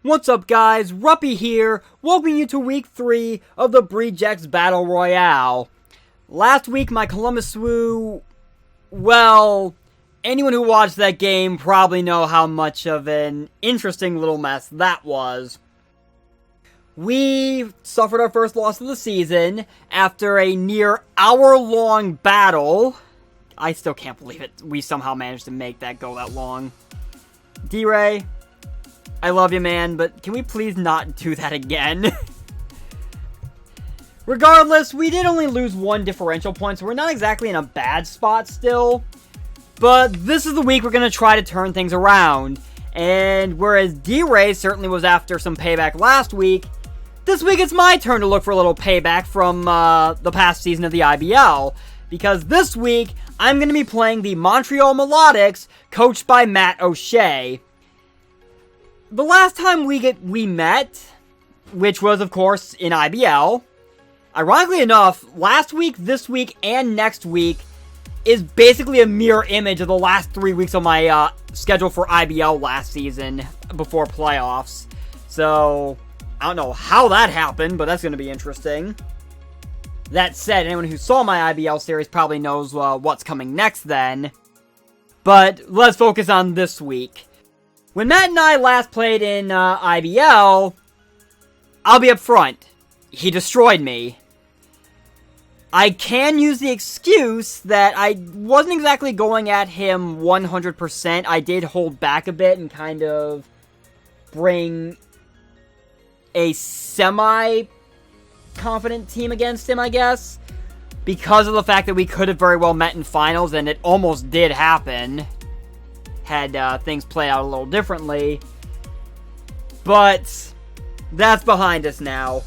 What's up guys, Ruppy here, welcoming you to week 3 of the Breejex Battle Royale. Last week my Columbus Swoo, well, anyone who watched that game probably know how much of an interesting little mess that was. We suffered our first loss of the season after a near hour-long battle. I still can't believe it, we somehow managed to make that go that long. D-Ray, I love you, man, but can we please not do that again? Regardless, we did only lose 1 differential point, so we're not exactly in a bad spot still. But this is the week we're going to try to turn things around. And whereas D-Ray certainly was after some payback last week, this week it's my turn to look for a little payback from the past season of the IBL. Because this week, I'm going to be playing the Montreal Milotics, coached by MattOshea. The last time we met, which was, of course, in IBL, ironically enough, last week, this week, and next week is basically a mirror image of the last 3 weeks of my schedule for IBL last season before playoffs. So, I don't know how that happened, but that's going to be interesting. That said, anyone who saw my IBL series probably knows what's coming next then. But let's focus on this week. When Matt and I last played in IBL, I'll be up front. He destroyed me. I can use the excuse that I wasn't exactly going at him 100%. I did hold back a bit and kind of bring a semi-confident team against him, I guess. Because of the fact that we could have very well met in finals, and it almost did happen. Had things play out a little differently. But that's behind us now.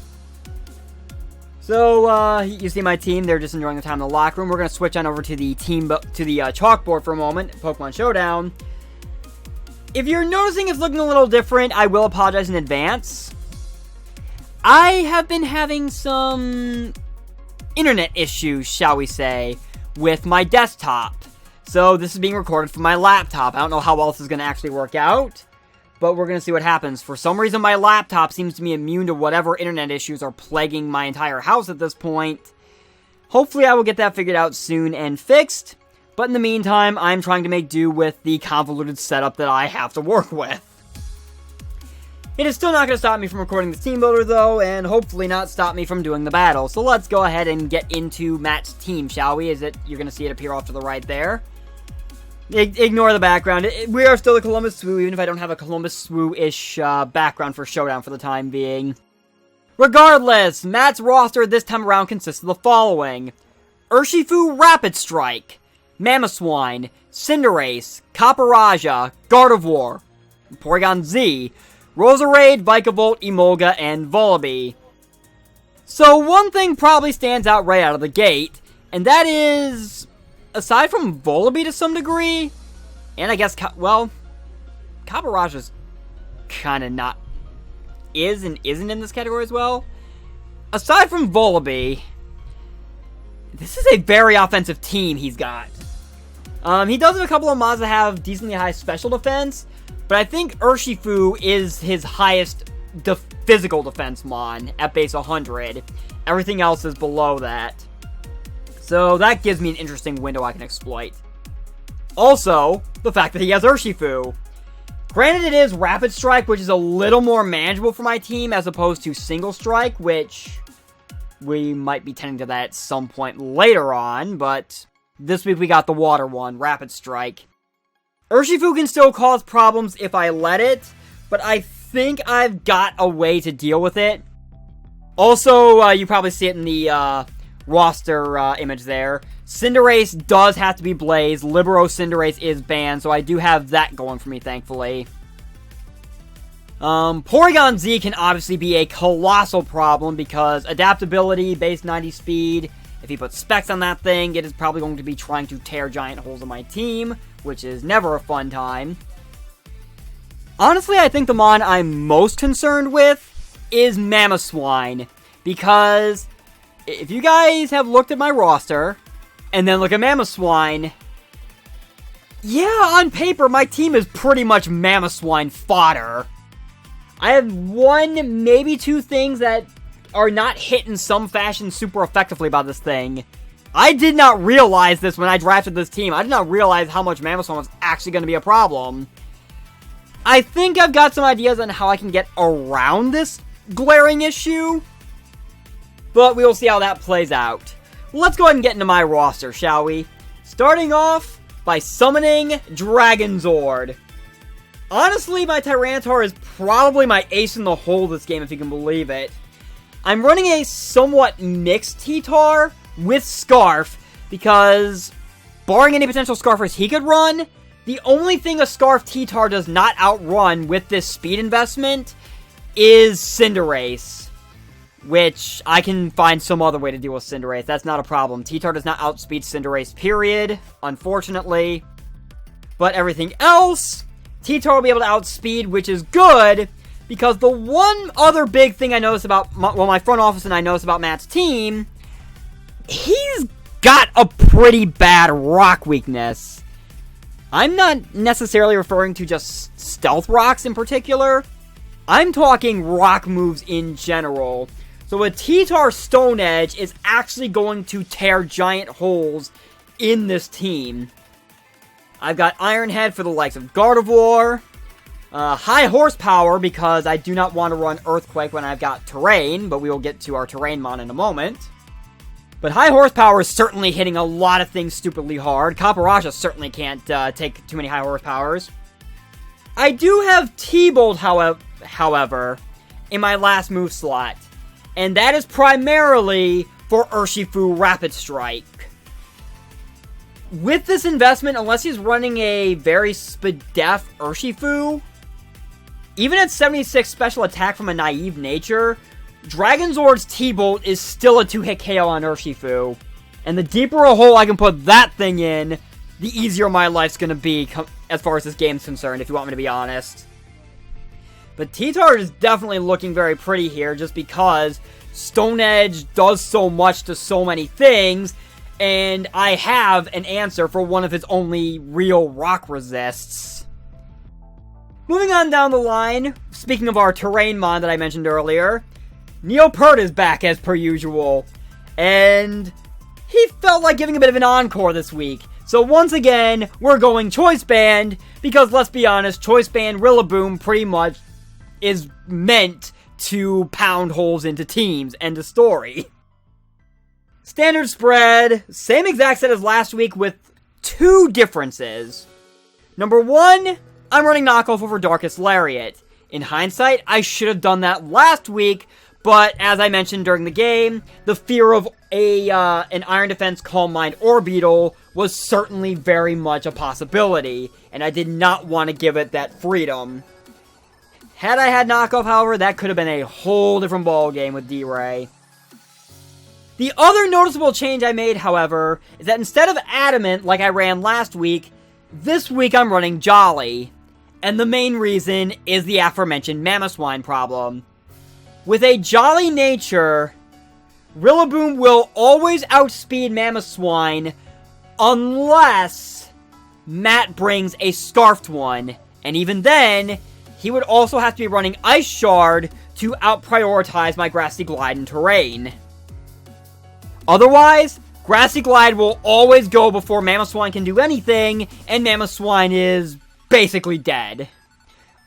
So, you see my team, they're just enjoying the time in the locker room. We're going to switch on over to the chalkboard for a moment, Pokemon Showdown. If you're noticing it's looking a little different, I will apologize in advance. I have been having some internet issues, shall we say, with my desktop. So this is being recorded from my laptop. I don't know how well this is going to actually work out, but we're going to see what happens. For some reason, my laptop seems to be immune to whatever internet issues are plaguing my entire house at this point. Hopefully, I will get that figured out soon and fixed. But in the meantime, I'm trying to make do with the convoluted setup that I have to work with. It is still not going to stop me from recording the team builder, though, and hopefully not stop me from doing the battle. So let's go ahead and get into Matt's team, shall we? You're going to see it appear off to the right there. Ignore the background. We are still a Columbus Swoo, even if I don't have a Columbus Swoo-ish background for Showdown for the time being. Regardless, Matt's roster this time around consists of the following: Urshifu Rapid Strike, Mammoth, Cinderace, Copperajah, Gardevoir, Porygon Z, Roserade, Vikavolt, Emolga, and Vullaby. So one thing probably stands out right out of the gate, and that is, aside from Vullaby to some degree, and I guess, Copperajah's kind of not, is and isn't in this category as well. Aside from Vullaby, this is a very offensive team he's got. He does have a couple of mods that have decently high special defense, but I think Urshifu is his highest physical defense mon at base 100. Everything else is below that. So that gives me an interesting window I can exploit. Also, the fact that he has Urshifu. Granted, it is Rapid Strike, which is a little more manageable for my team as opposed to Single Strike, which we might be tending to that at some point later on, but this week we got the water one, Rapid Strike. Urshifu can still cause problems if I let it, but I think I've got a way to deal with it. Also, you probably see it in the roster image there. Cinderace does have to be Blaze. Libero Cinderace is banned, so I do have that going for me, thankfully. Porygon Z can obviously be a colossal problem because adaptability, base 90 speed. If he puts specs on that thing, it is probably going to be trying to tear giant holes in my team, which is never a fun time. Honestly, I think the mon I'm most concerned with is Mammoth, because if you guys have looked at my roster, and then look at Mammoth, yeah, on paper, my team is pretty much Mammoth fodder. I have one, maybe two things that are not hit in some fashion super effectively about this thing. I did not realize this when I drafted this team. I did not realize how much Mammoth was actually going to be a problem. I think I've got some ideas on how I can get around this glaring issue, but we will see how that plays out. Let's go ahead and get into my roster, shall we? Starting off by summoning Dragonzord. Honestly, my Tyranitar is probably my ace in the hole this game, if you can believe it. I'm running a somewhat mixed T-Tar with Scarf, because barring any potential Scarfers he could run, the only thing a Scarf T-Tar does not outrun with this speed investment is Cinderace, which I can find some other way to deal with Cinderace. That's not a problem. T-Tar does not outspeed Cinderace, period, unfortunately. But everything else, T-Tar will be able to outspeed, which is good, because the one other big thing I noticed about, my front office and I noticed about Matt's team, he's got a pretty bad rock weakness. I'm not necessarily referring to just stealth rocks in particular. I'm talking rock moves in general. So a T-Tar Stone Edge is actually going to tear giant holes in this team. I've got Iron Head for the likes of Gardevoir. High Horsepower because I do not want to run Earthquake when I've got Terrain, but we will get to our Terrain mon in a moment. But High Horsepower is certainly hitting a lot of things stupidly hard. Copperaja certainly can't take too many High Horsepowers. I do have T-Bolt, however, in my last move slot. And that is primarily for Urshifu Rapid Strike. With this investment, unless he's running a very Spadef Urshifu, even at 76 special attack from a naive nature, Dragonzord's T-Bolt is still a 2-hit KO on Urshifu. And the deeper a hole I can put that thing in, the easier my life's gonna be as far as this game's concerned, if you want me to be honest. But T-Tar is definitely looking very pretty here, just because Stone Edge does so much to so many things, and I have an answer for one of his only real rock resists. Moving on down the line, speaking of our Terrain mon that I mentioned earlier, Neopert is back as per usual, and he felt like giving a bit of an encore this week. So once again, we're going Choice Band, because let's be honest, Choice Band Rillaboom pretty much is meant to pound holes into teams. End of story. Standard spread, same exact set as last week with two differences. Number one, I'm running knockoff over Darkest Lariat. In hindsight, I should have done that last week, but as I mentioned during the game, the fear of an Iron Defense Calm Mind Orbeetle was certainly very much a possibility, and I did not want to give it that freedom. Had I had knockoff, however, that could have been a whole different ballgame with D-Ray. The other noticeable change I made, however, is that instead of Adamant like I ran last week, this week I'm running Jolly. And the main reason is the aforementioned Mammoth problem. With a Jolly nature, Rillaboom will always outspeed Mammoth unless Matt brings a Scarfed one. And even then, he would also have to be running Ice Shard to out-prioritize my Grassy Glide and Terrain. Otherwise, Grassy Glide will always go before Mammoth can do anything, and Mammoth is basically dead.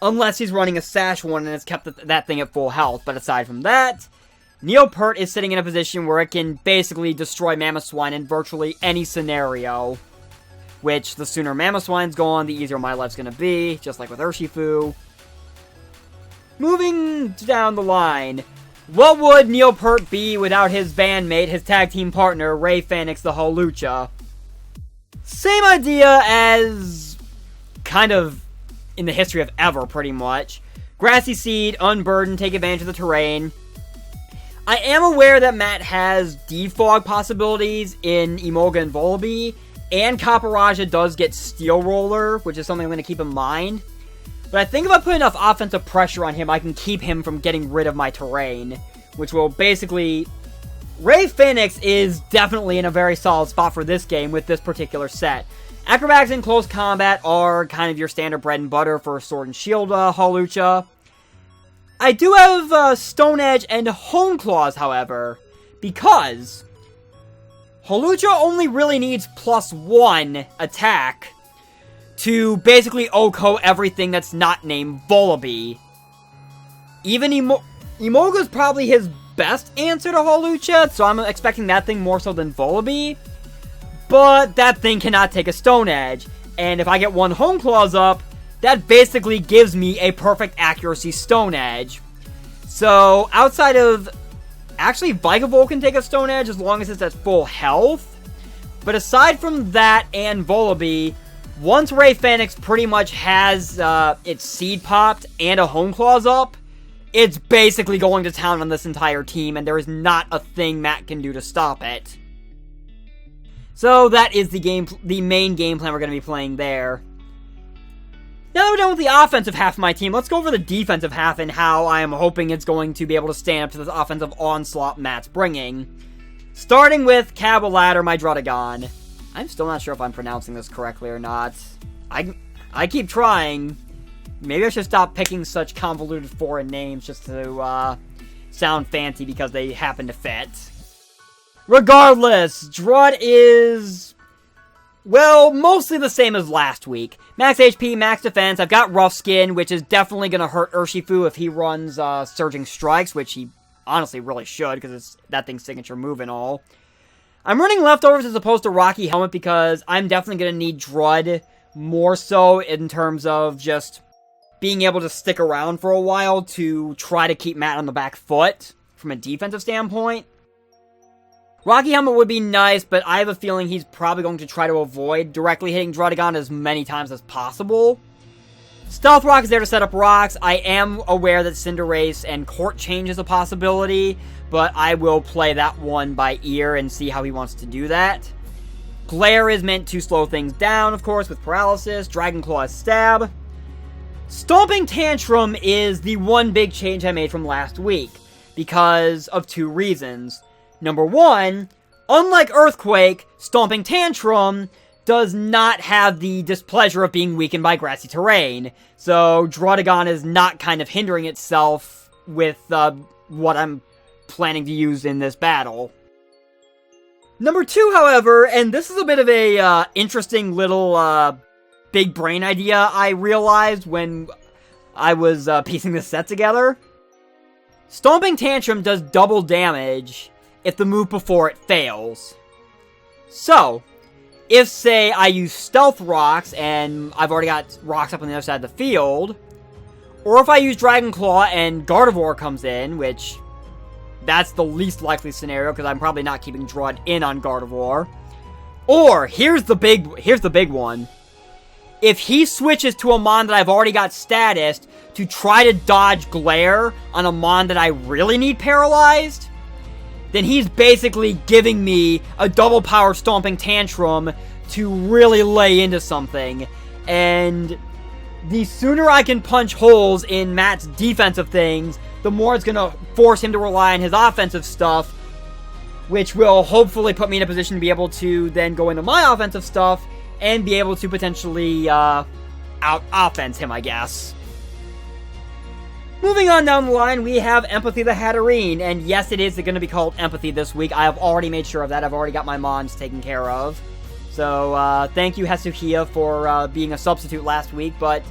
Unless he's running a Sash one and has kept that thing at full health. But aside from that, Neopert is sitting in a position where it can basically destroy Mammoth in virtually any scenario. Which, the sooner Mammoth gone, the easier my life's gonna be, just like with Urshifu. Moving down the line, what would Neopert be without his bandmate, his tag team partner, Ray Phoenix the Hawlucha? Same idea as kind of in the history of ever, pretty much. Grassy Seed, Unburden, take advantage of the terrain. I am aware that Matt has defog possibilities in Emolga and Volibee, and Copperaja does get Steel Roller, which is something I'm going to keep in mind. But I think if I put enough offensive pressure on him, I can keep him from getting rid of my terrain, which will basically... Ray Phoenix is definitely in a very solid spot for this game with this particular set. Acrobatics in close combat are kind of your standard bread and butter for Sword and Shield Hawlucha. I do have Stone Edge and Hone Claws, however, because Hawlucha only really needs +1 attack to basically OHKO everything that's not named Volibee. Even Emolga's probably his best answer to Hawlucha, so I'm expecting that thing more so than Volibee. But that thing cannot take a Stone Edge, and if I get 1 Hone Claws up, that basically gives me a perfect accuracy Stone Edge. So, outside of... Actually, Vikavolt can take a Stone Edge as long as it's at full health. But aside from that and Volibee, once Ray Fenix pretty much has its Seed popped and a Hone Claws up, it's basically going to town on this entire team, and there is not a thing Matt can do to stop it. So that is the main game plan we're going to be playing there. Now that we're done with the offensive half of my team, let's go over the defensive half and how I am hoping it's going to be able to stand up to this offensive onslaught Matt's bringing. Starting with Cabaladder, my Druddigon. I'm still not sure if I'm pronouncing this correctly or not. I keep trying. Maybe I should stop picking such convoluted foreign names just to sound fancy because they happen to fit. Regardless, Drud is... well, mostly the same as last week. Max HP, max defense. I've got Rough Skin, which is definitely going to hurt Urshifu if he runs Surging Strikes, which he honestly really should, because it's that thing's signature move and all. I'm running Leftovers as opposed to Rocky Helmet because I'm definitely going to need Drud more so in terms of just being able to stick around for a while to try to keep Matt on the back foot from a defensive standpoint. Rocky Helmet would be nice, but I have a feeling he's probably going to try to avoid directly hitting Druddigon as many times as possible. Stealth Rock is there to set up rocks. I am aware that Cinderace and Court Change is a possibility, but I will play that one by ear and see how he wants to do that. Glare is meant to slow things down, of course, with Paralysis. Dragon Claw is Stab. Stomping Tantrum is the one big change I made from last week, because of 2 reasons. Number 1, unlike Earthquake, Stomping Tantrum does not have the displeasure of being weakened by grassy terrain. So Druddigon is not kind of hindering itself with what I'm planning to use in this battle. Number 2, however, and this is a bit of a interesting little big brain idea I realized when I was piecing this set together. Stomping Tantrum does double damage if the move before it fails. So, if, say, I use Stealth Rocks, and I've already got rocks up on the other side of the field, or if I use Dragon Claw and Gardevoir comes in, which, that's the least likely scenario, because I'm probably not keeping Drud in on Gardevoir, or, here's the big one, if he switches to a Mon that I've already got statused to try to dodge Glare on a Mon that I really need paralyzed, then he's basically giving me a double power Stomping Tantrum to really lay into something. And the sooner I can punch holes in Matt's defensive things, the more it's going to force him to rely on his offensive stuff, which will hopefully put me in a position to be able to then go into my offensive stuff and be able to potentially out-offense him, I guess. Moving on down the line, we have Empathy the Hatterene, and yes, it is going to be called Empathy this week. I have already made sure of that. I've already got my Mons taken care of. So, thank you, Hesuhia, for being a substitute last week, but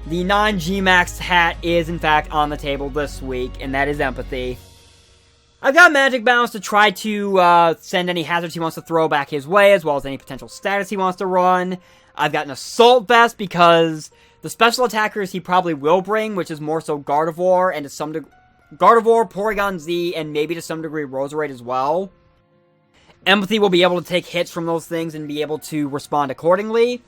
the non-G-Max hat is, in fact, on the table this week, and that is Empathy. I've got Magic Bounce to try to send any hazards he wants to throw back his way, as well as any potential status he wants to run. I've got an Assault Vest because the special attackers he probably will bring, which is more so Gardevoir, and to some degree, Gardevoir, Porygon Z, and maybe to some degree Roserade as well. Empathy will be able to take hits from those things and be able to respond accordingly.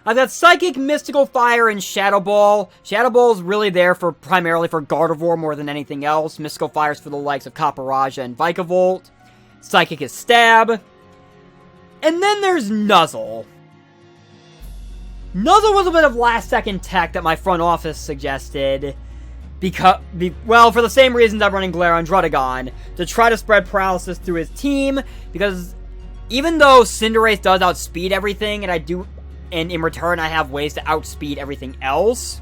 I've got Psychic, Mystical Fire, and Shadow Ball. Shadow Ball is really there for primarily for Gardevoir more than anything else. Mystical Fire is for the likes of Copperajah and Vikavolt. Psychic is Stab. And then there's Nuzzle. Nuzzle was a bit of last-second tech that my front office suggested, well, for the same reasons I'm running Glare on Druddigon, to try to spread paralysis through his team, because even though Cinderace does outspeed everything, and in return I have ways to outspeed everything else,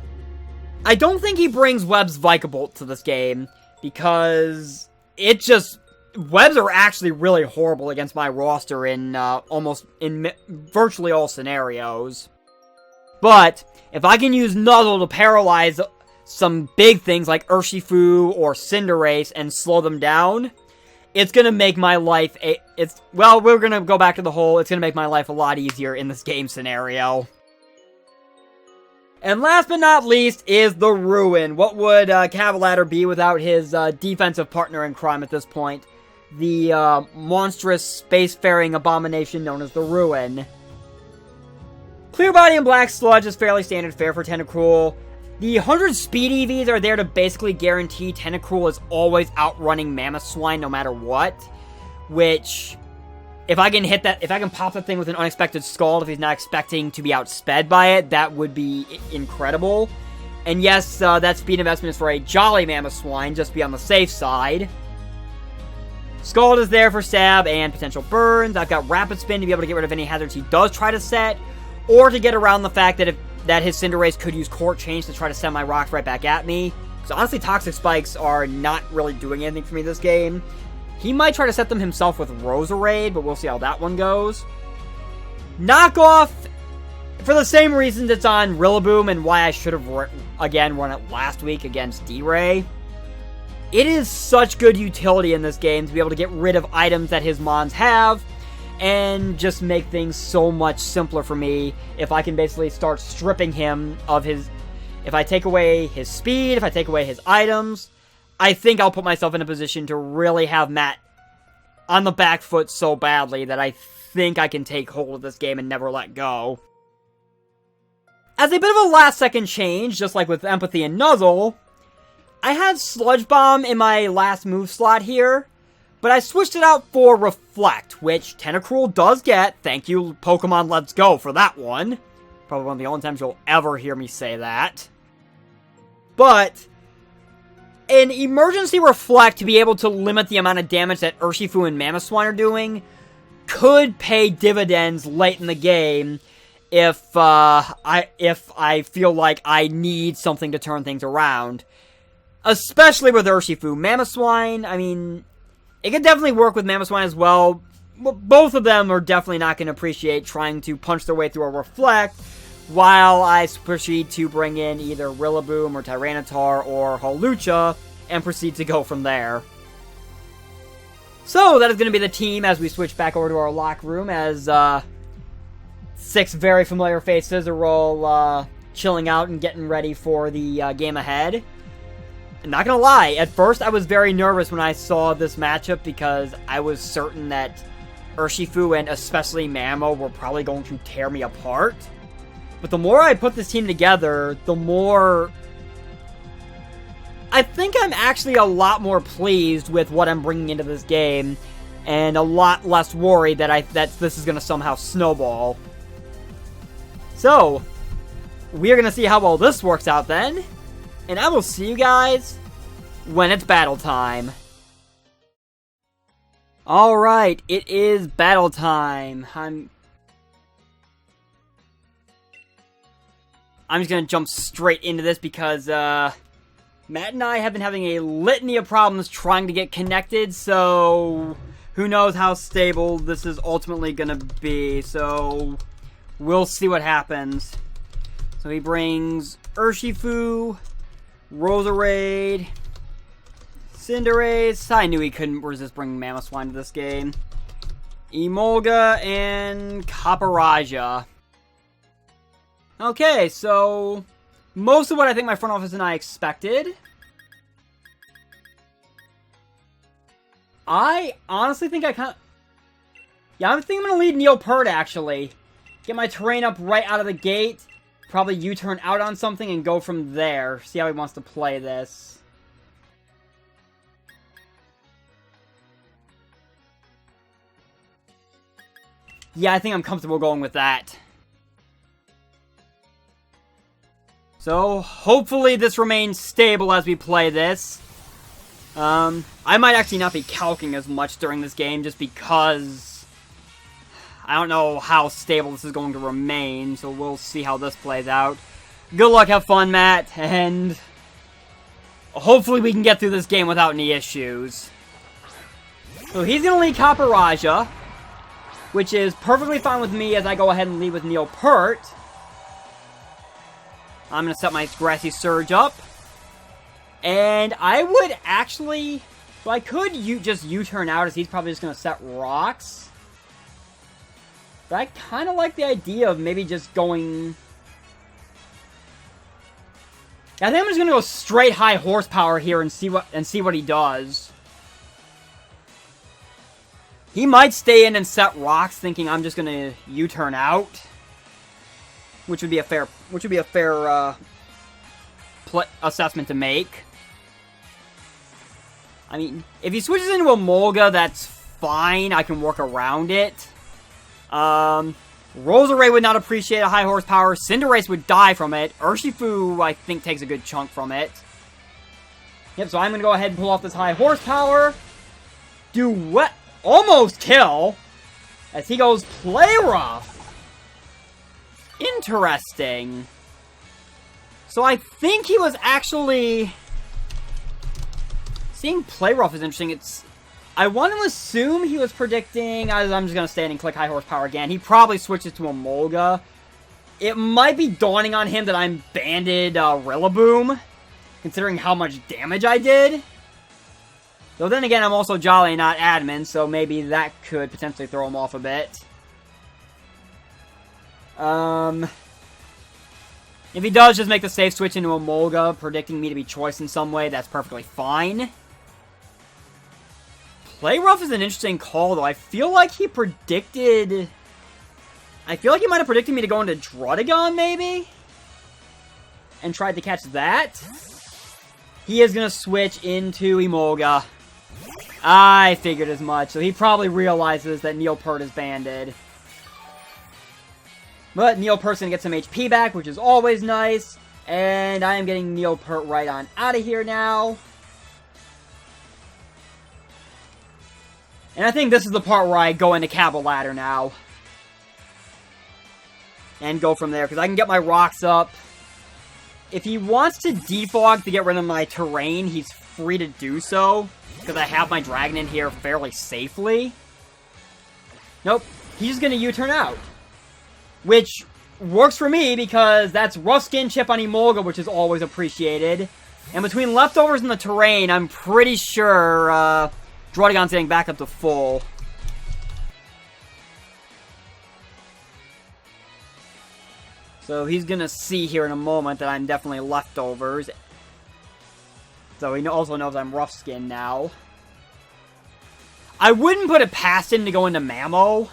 I don't think he brings Webb's Vikavolt to this game, because it just... Webs are actually really horrible against my roster in virtually all scenarios. But if I can use Nuzzle to paralyze some big things like Urshifu or Cinderace and slow them down, it's gonna make my life we're gonna go back to the whole, it's gonna make my life a lot easier in this game scenario. And last but not least is the Ruin. What would Cavalier be without his defensive partner in crime at this point? The monstrous spacefaring abomination known as the Ruin. Clear Body and Black Sludge is fairly standard fare for Tentacruel. The 100 speed EVs are there to basically guarantee Tentacruel is always outrunning Mammothswine no matter what. Which, if I can hit that, if I can pop that thing with an unexpected Scald if he's not expecting to be outsped by it, that would be incredible. And yes, that speed investment is for a Jolly Mammothswine, just to be on the safe side. Scald is there for stab and potential burns. I've got Rapid Spin to be able to get rid of any hazards he does try to set, or to get around the fact that his Cinderace could use Court Change to try to send my rocks right back at me. Because honestly, Toxic Spikes are not really doing anything for me this game. He might try to set them himself with Roserade, but we'll see how that one goes. Knockoff, for the same reasons it's on Rillaboom and why I should have, again, run it last week against D-Ray. It is such good utility in this game to be able to get rid of items that his Mons have, and just make things so much simpler for me if I can basically start stripping him of his... If I take away his speed, if I take away his items, I think I'll put myself in a position to really have Matt on the back foot so badly that I think I can take hold of this game and never let go. As a bit of a last-second change, just like with Empathy and Nuzzle, I had Sludge Bomb in my last move slot here, but I switched it out for Reflect, which Tentacruel does get. Thank you, Pokemon Let's Go, for that one. Probably one of the only times you'll ever hear me say that. But an Emergency Reflect to be able to limit the amount of damage that Urshifu and Mammothswine are doing could pay dividends late in the game if I feel like I need something to turn things around. Especially with Urshifu. Mammothswine, I mean, it could definitely work with Mammothswine as well. Both of them are definitely not going to appreciate trying to punch their way through a Reflect, while I proceed to bring in either Rillaboom or Tyranitar or Hawlucha, and proceed to go from there. So, that is going to be the team as we switch back over to our locker room, as 6 very familiar faces are all chilling out and getting ready for the game ahead. I'm not gonna lie, at first I was very nervous when I saw this matchup because I was certain that Urshifu and especially Mammo were probably going to tear me apart. But the more I put this team together, the more... I think I'm actually a lot more pleased with what I'm bringing into this game, and a lot less worried that this is gonna somehow snowball. So, we are gonna see how well this works out then. And I will see you guys when it's battle time. Alright, it is battle time. I'm just gonna jump straight into this because, Matt and I have been having a litany of problems trying to get connected, so who knows how stable this is ultimately gonna be, so we'll see what happens. So he brings Urshifu, Roserade, Cinderace. I knew he couldn't resist bringing Mammothswine to this game. Emolga and Caparaja. Okay, so most of what I think my front office and I expected. I honestly think I kind of... Yeah, I think I'm going to lead Neopard, actually. Get my terrain up right out of the gate. Probably U-turn out on something and go from there. See how he wants to play this. Yeah, I think I'm comfortable going with that. So, hopefully this remains stable as we play this. I might actually not be calcing as much during this game just because I don't know how stable this is going to remain, so we'll see how this plays out. Good luck, have fun, Matt, and hopefully we can get through this game without any issues. So he's going to lead Caparaja, which is perfectly fine with me as I go ahead and lead with Neopert. I'm going to set my Grassy Surge up. And I would actually... So I could just U-turn out as he's probably just going to set rocks. But I kind of like the idea of maybe just going... I think I'm just going to go straight high horsepower here and see what he does. He might stay in and set rocks thinking I'm just going to U-turn out. Which would be a fair assessment to make. I mean, if he switches into a Molga, that's fine. I can work around it. Rosaray would not appreciate a high horsepower. Cinderace would die from it. Urshifu, I think, takes a good chunk from it. Yep, so I'm going to go ahead and pull off this high horsepower. Do what? Almost kill. As he goes Play Rough. Interesting. So I think he was actually... Seeing Play Rough is interesting. I want to assume he was predicting... I'm just going to stand and click high horsepower again. He probably switches to a Molga. It might be dawning on him that I'm banded Rillaboom, considering how much damage I did. Though then again, I'm also Jolly, not Admin, so maybe that could potentially throw him off a bit. If he does just make the safe switch into a Molga, predicting me to be choice in some way, that's perfectly fine. Play Rough is an interesting call, though. I feel like he predicted... I feel like he might have predicted me to go into Druddigon, maybe? And tried to catch that? He is going to switch into Emolga. I figured as much. So he probably realizes that Neopert is banded. But Neopert's going to get some HP back, which is always nice. And I am getting Neopert right on out of here now. And I think this is the part where I go into Cabaladder now. And go from there, because I can get my rocks up. If he wants to defog to get rid of my terrain, he's free to do so. Because I have my dragon in here fairly safely. Nope, he's just going to U-turn out. Which works for me, because that's Rough Skin Chip on Emolga, which is always appreciated. And between leftovers and the terrain, I'm pretty sure... Druddigon's getting back up to full. So he's gonna see here in a moment that I'm definitely leftovers. So he also knows I'm rough skin now. I wouldn't put it past him to go into Mammo.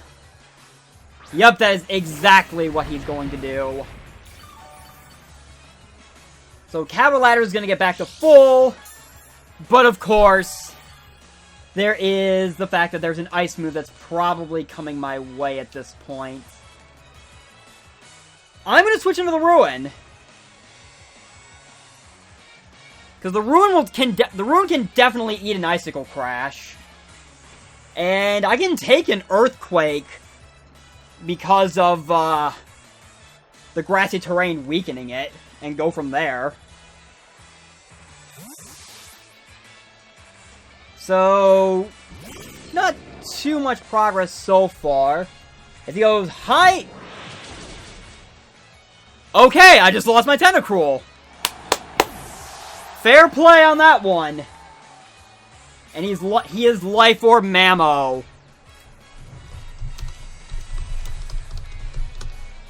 Yep, that is exactly what he's going to do. So Cabaladder is gonna get back to full. But of course... there is the fact that there's an ice move that's probably coming my way at this point. I'm going to switch into the Ruin. Because the Ruin can definitely eat an Icicle Crash. And I can take an Earthquake because of the grassy terrain weakening it and go from there. So, not too much progress so far. If he goes high... Okay, I just lost my Tentacruel. Fair play on that one. And he is Life Orb Mammo.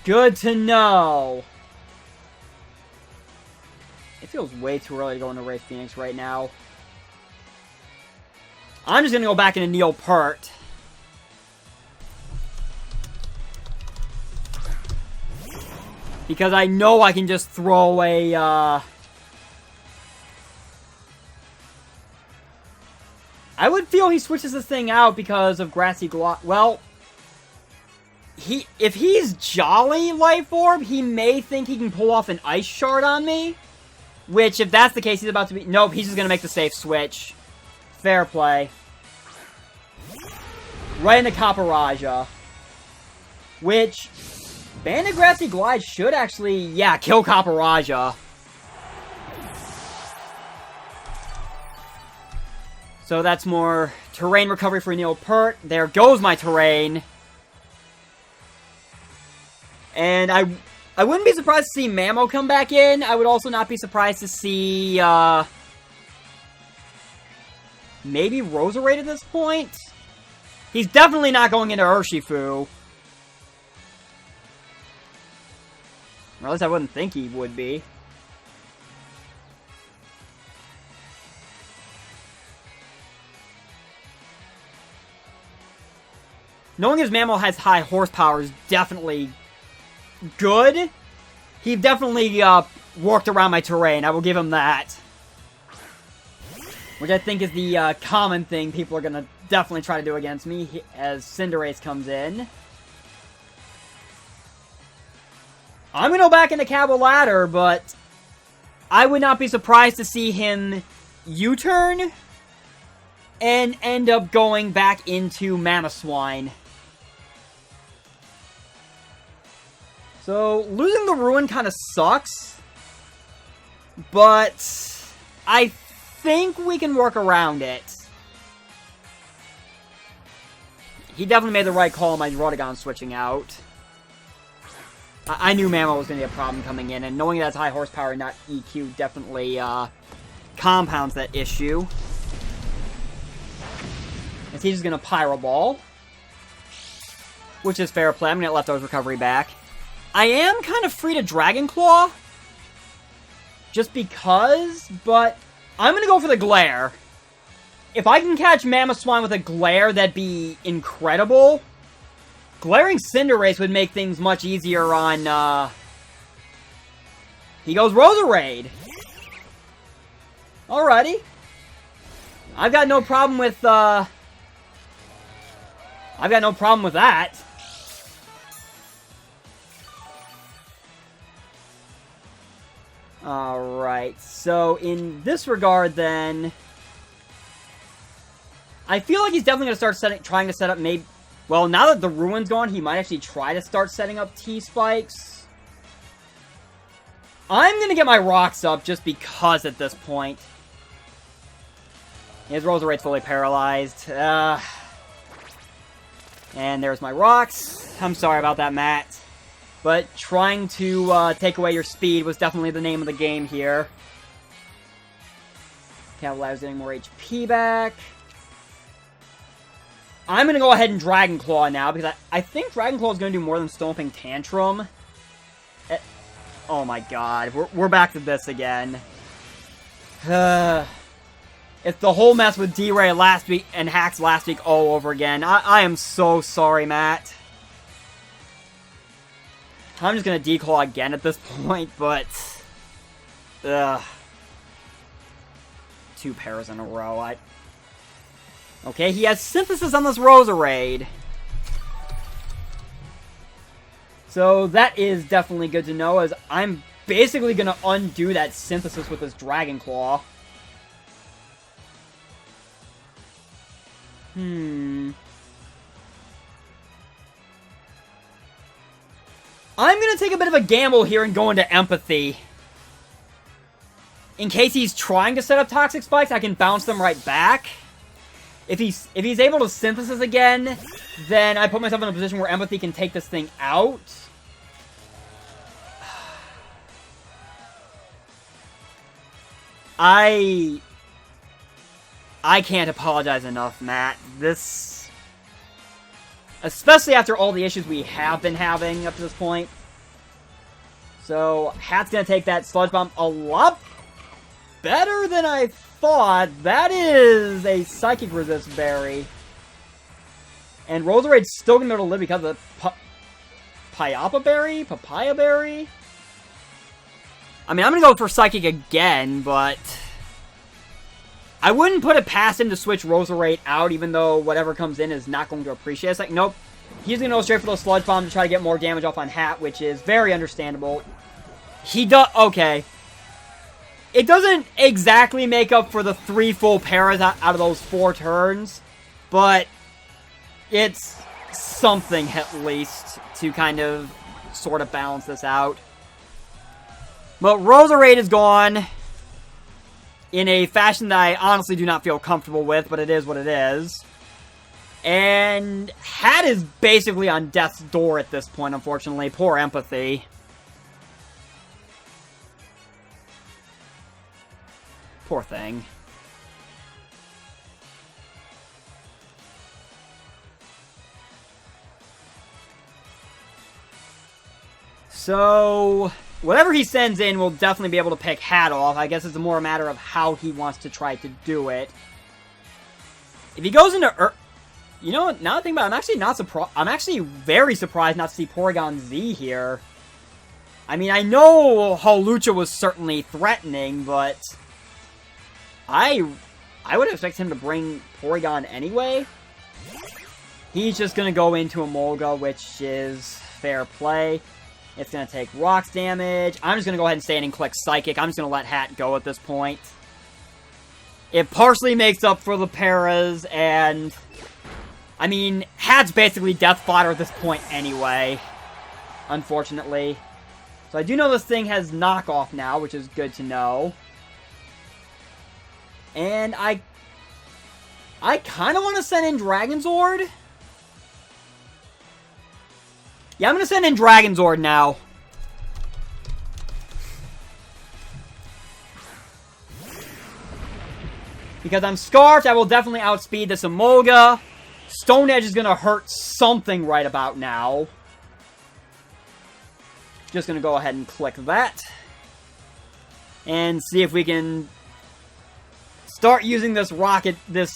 Good to know. It feels way too early to go into Wraith Phoenix right now. I'm just going to go back into Neopert. Because I know I can just throw a... I would feel he switches this thing out because of Grassy Glock. Well, if he's Jolly Life Orb, he may think he can pull off an Ice Shard on me. Which, if that's the case, he's about to be... Nope, he's just going to make the safe switch. Fair play. Right into Caparaja. Which Banded Grassy Glide should actually, yeah, kill Caporaja. So that's more terrain recovery for Neil Peart. There goes my terrain. And I wouldn't be surprised to see Mammo come back in. I would also not be surprised to see, maybe Roserade at this point? He's definitely not going into Urshifu. Or at least I wouldn't think he would be. Knowing his Mammo has high horsepower is definitely good. He definitely worked around my terrain. I will give him that. Which I think is the common thing people are going to definitely try to do against me as Cinderace comes in. I'm going to go back into Cabaladder, but I would not be surprised to see him U-turn and end up going back into Mamoswine. So, losing the Ruin kind of sucks, but I think we can work around it. He definitely made the right call on my Rotogon switching out. I knew Mammo was going to be a problem coming in, and knowing that's high horsepower and not EQ definitely compounds that issue. And he's just going to Pyro Ball, which is fair play. I'm going to get Leftovers Recovery back. I am kind of free to Dragon Claw, just because, but I'm going to go for the Glare. If I can catch Mamoswine with a Glare, that'd be incredible. Glaring Cinderace would make things much easier on, He goes Roserade. Alrighty. I've got no problem with, I've got no problem with that. Alright, so in this regard then, I feel like he's definitely going to start trying to set up maybe... Well, now that the Ruin's gone, he might actually try to start setting up T-Spikes. I'm going to get my Rocks up just because at this point. His Roserade's fully paralyzed. And there's my Rocks. I'm sorry about that, Matt. But trying to take away your speed was definitely the name of the game here. Cavaladder's getting more HP back. I'm going to go ahead and Dragon Claw now, because I think Dragon Claw is going to do more than Stomping Tantrum. Oh my god, we're back to this again. It's the whole mess with D-Ray last week and Hacks last week all over again. I am so sorry, Matt. I'm just going to Declaw again at this point, but... Ugh. 2 pairs in a row, Okay, he has Synthesis on this Roserade. So that is definitely good to know, as I'm basically going to undo that Synthesis with this Dragon Claw. I'm going to take a bit of a gamble here and go into Empathy. In case he's trying to set up Toxic Spikes, I can bounce them right back. If he's able to Synthesis again, then I put myself in a position where Empathy can take this thing out. I can't apologize enough, Matt. This... Especially after all the issues we have been having up to this point. So, Hat's gonna take that Sludge Bomb a lot better than I thought. That is a Psychic Resist Berry. And Roserade's still gonna be able to live because of the Papaya Berry? I mean, I'm gonna go for Psychic again, but... I wouldn't put it past him to switch Roserade out, even though whatever comes in is not going to appreciate it. It's like, nope. He's going to go straight for those Sludge Bomb to try to get more damage off on Hat, which is very understandable. He does... Okay. It doesn't exactly make up for the 3 full paras out of those 4 turns, but it's something at least to kind of sort of balance this out. But Roserade is gone in a fashion that I honestly do not feel comfortable with, but it is what it is. And Hat is basically on death's door at this point, unfortunately. Poor Empathy. Poor thing. So, whatever he sends in, we'll definitely be able to pick Hat off. I guess it's more a matter of how he wants to try to do it. If he goes into... You know what? Now that I think about it, I'm actually not surprised. I'm actually very surprised not to see Porygon Z here. I mean, I know Hawlucha was certainly threatening, but... I would expect him to bring Porygon anyway. He's just going to go into Emolga, which is fair play. It's going to take Rocks damage. I'm just going to go ahead and stay in and click Psychic. I'm just going to let Hat go at this point. It partially makes up for the paras, and... I mean, Hat's basically death fodder at this point anyway. Unfortunately. So I do know this thing has knockoff now, which is good to know. And I kind of want to send in Dragonzord. Yeah, I'm going to send in Dragonzord now. Because I'm Scarfed, I will definitely outspeed this Emolga. Stone Edge is going to hurt something right about now. Just going to go ahead and click that. And see if we can start using this rock advantage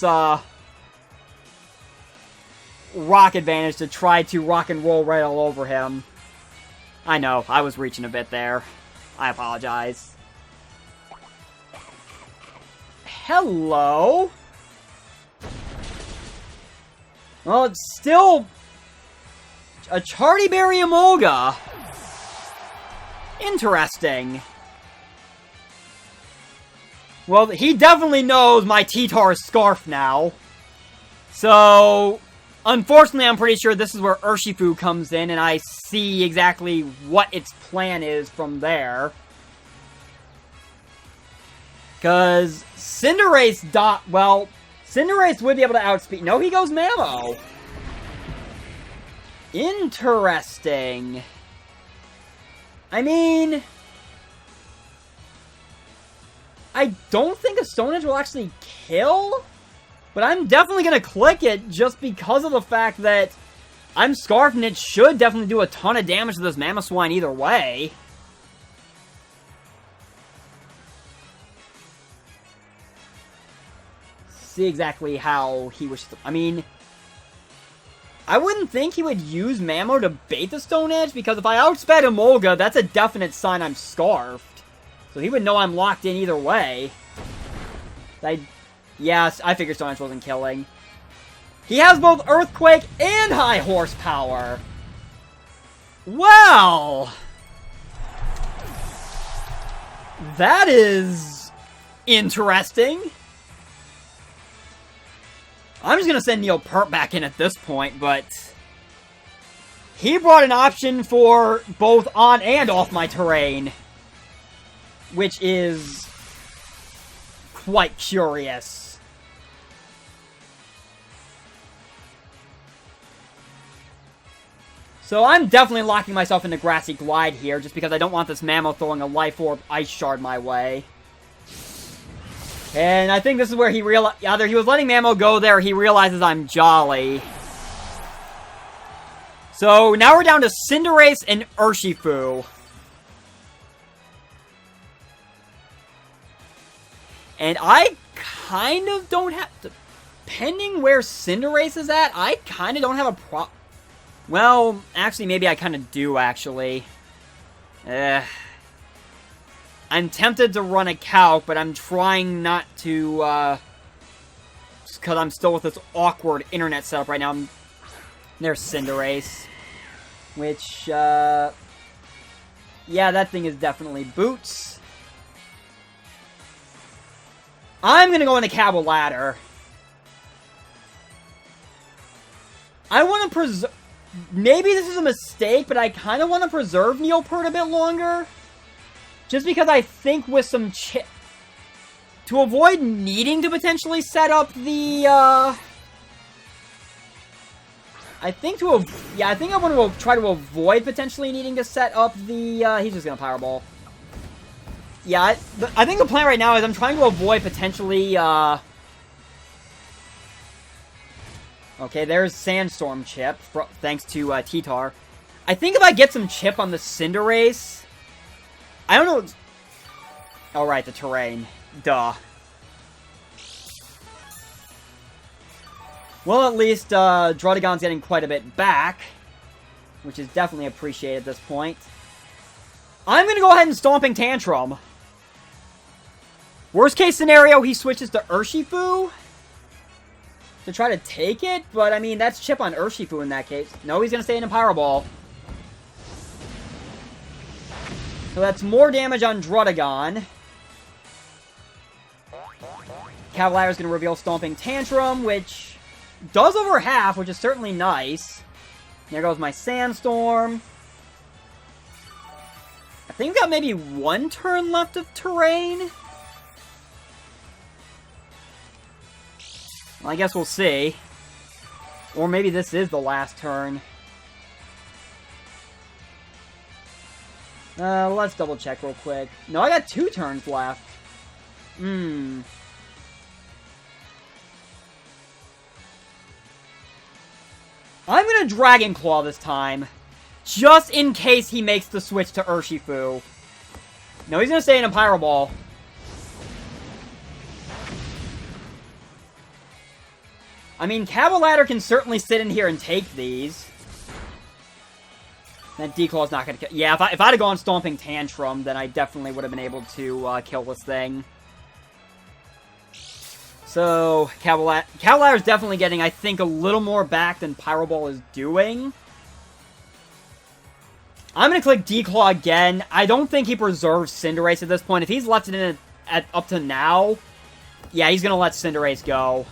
to try to rock and roll right all over him. I know, I was reaching a bit there. I apologize. Hello? Well, it's still a Charty Berry Emolga. Interesting. Well, he definitely knows my T-Tar is Scarf now. So, unfortunately, I'm pretty sure this is where Urshifu comes in, and I see exactly what its plan is from there. Because Cinderace Cinderace would be able to outspeed. No, he goes Mammo. Interesting. I mean, I don't think a Stone Edge will actually kill, but I'm definitely going to click it just because of the fact that I'm Scarfed and it should definitely do a ton of damage to this Mamoswine either way. See exactly how he wishes to... I mean, I wouldn't think he would use Mammo to bait the Stone Edge, because if I outsped Emolga, that's a definite sign I'm Scarfed. So he would know I'm locked in either way. Yes, I figured Stone Edge wasn't killing. He has both Earthquake and High Horsepower. Well, that is interesting. I'm just going to send Neopert back in at this point, but he brought an option for both on and off my terrain, which is quite curious. So I'm definitely locking myself into Grassy Glide here, just because I don't want this Mammoth throwing a Life Orb Ice Shard my way. And I think this is where he realized, either he was letting Mammo go there, or he realizes I'm Jolly. So now we're down to Cinderace and Urshifu. And I kind of don't have to, depending where Cinderace is at, I kind of don't have a well, actually, maybe I kind of do, actually. I'm tempted to run a Calc, but I'm trying not to, because I'm still with this awkward internet setup right now. There's Cinderace, which, yeah, that thing is definitely Boots. I'm going to go into Cabo Ladder. I want to preserve... maybe this is a mistake, but I kind of want to preserve Neopert a bit longer. Just because I think with some chip... To avoid needing to potentially set up the, I think I want to try to avoid potentially needing to set up the, he's just gonna Powerball. Yeah, I think the plan right now is I'm trying to avoid potentially, okay, there's Sandstorm Chip, thanks to, T-Tar. I think if I get some chip on the Cinderace, I don't know... Oh, right, the terrain. Duh. Well, at least, Druddigon's getting quite a bit back, which is definitely appreciated at this point. I'm gonna go ahead and Stomping Tantrum. Worst case scenario, he switches to Urshifu to try to take it, but I mean, that's chip on Urshifu in that case. No, he's gonna stay in a Powerball. So that's more damage on Druddigon. Cavalier's going to reveal Stomping Tantrum, which does over half, which is certainly nice. There goes my Sandstorm. I think we've got maybe one turn left of terrain. Well, I guess we'll see. Or maybe this is the last turn. Let's double check real quick. No, I got 2 turns left. I'm gonna Dragon Claw this time. Just in case he makes the switch to Urshifu. No, he's gonna stay in a Pyro Ball. I mean, Cavalier can certainly sit in here and take these. That D-Claw's not gonna kill. Yeah, if I'd have gone Stomping Tantrum, then I definitely would have been able to kill this thing. So, Cavalier's definitely getting, I think, a little more back than Pyro Ball is doing. I'm going to click D-Claw again. I don't think he preserves Cinderace at this point. If he's left it in up to now, yeah, he's going to let Cinderace go.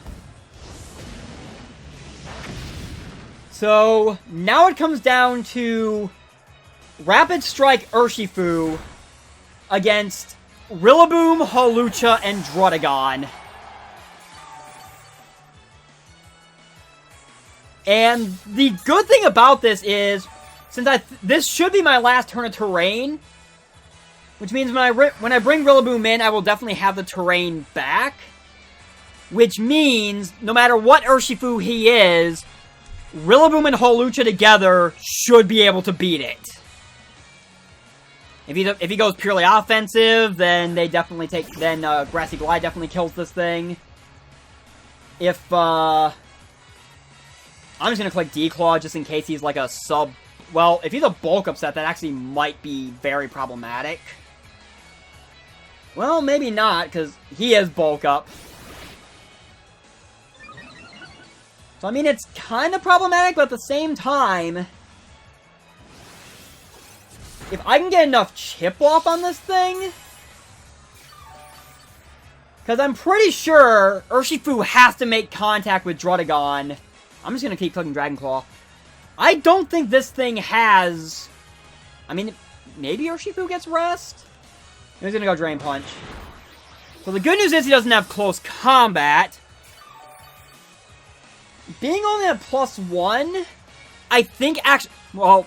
So, now it comes down to Rapid Strike Urshifu against Rillaboom, Hawlucha, and Druddigon. And the good thing about this is, since this should be my last turn of terrain, which means when I bring Rillaboom in, I will definitely have the terrain back. Which means, no matter what Urshifu he is, Rillaboom and Hawlucha together should be able to beat it. If he goes purely offensive, then they definitely take. Then Grassy Glide definitely kills this thing. I'm just going to click D-Claw just in case he's like a sub... Well, if he's a bulk upset, that actually might be very problematic. Well, maybe not, because he is bulk up. So, I mean, it's kind of problematic, but at the same time... If I can get enough chip off on this thing... Because I'm pretty sure Urshifu has to make contact with Druddigon... I'm just going to keep clicking Dragon Claw. I don't think this thing has... I mean, maybe Urshifu gets rest? He's going to go Drain Punch. So the good news is he doesn't have close combat. Being only at +1, I think actually... Well,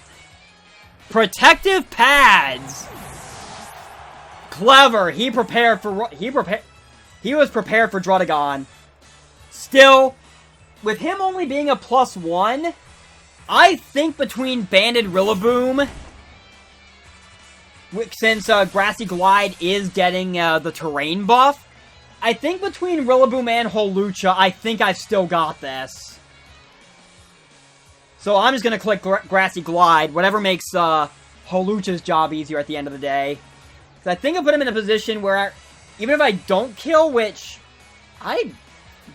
Protective Pads. Clever. He was prepared for Druddigon. Still... With him only being a +1, I think between Banded Rillaboom, since Grassy Glide is getting the terrain buff, I think between Rillaboom and Hawlucha, I think I've still got this. So I'm just going to click Grassy Glide, whatever makes Hawlucha's job easier at the end of the day. Because I think I put him in a position where, even if I don't kill, which I...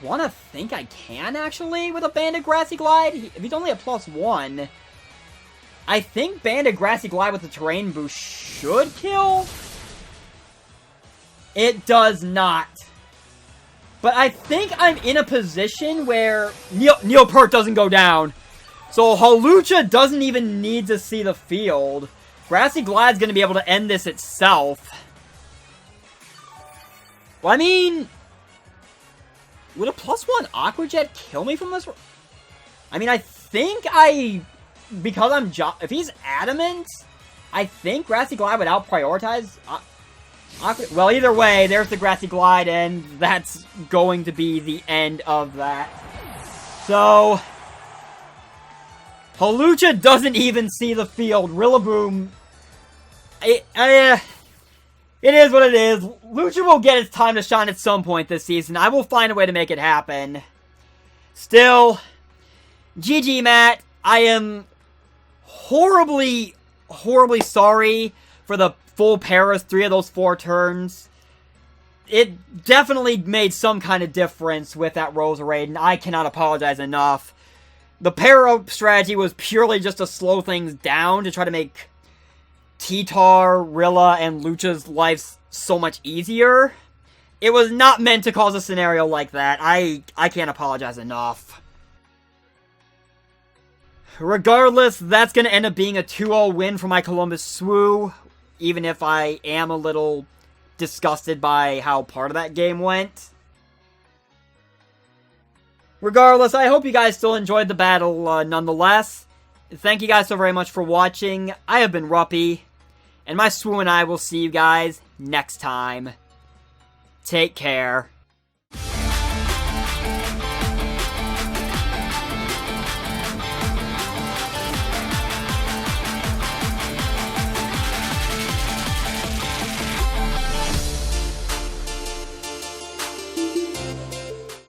want to think I can, actually, with a Banded Grassy Glide. If he's only a +1, I think Banded Grassy Glide with the Terrain Boost should kill. It does not. But I think I'm in a position where Neopert doesn't go down. So Hawlucha doesn't even need to see the field. Grassy Glide's going to be able to end this itself. Well, I mean, would a +1 Aqua Jet kill me from this? I mean, I think because I'm if he's adamant, I think Grassy Glide would out-prioritize well, either way, there's the Grassy Glide, and that's going to be the end of that. So, Hawlucha doesn't even see the field. Rillaboom, it is what it is. Lucha will get its time to shine at some point this season. I will find a way to make it happen. Still, GG, Matt. I am horribly, horribly sorry for the full Paras 3 of those 4 turns. It definitely made some kind of difference with that Roserade, and I cannot apologize enough. The Para strategy was purely just to slow things down to try to make T-Tar, Rilla, and Lucha's lives so much easier. It was not meant to cause a scenario like that. I can't apologize enough. Regardless, that's going to end up being a 2-0 win for my Columbus Swoo, even if I am a little disgusted by how part of that game went. Regardless, I hope you guys still enjoyed the battle nonetheless. Thank you guys so very much for watching. I have been Ruppy, and my Swoo and I will see you guys next time. Take care.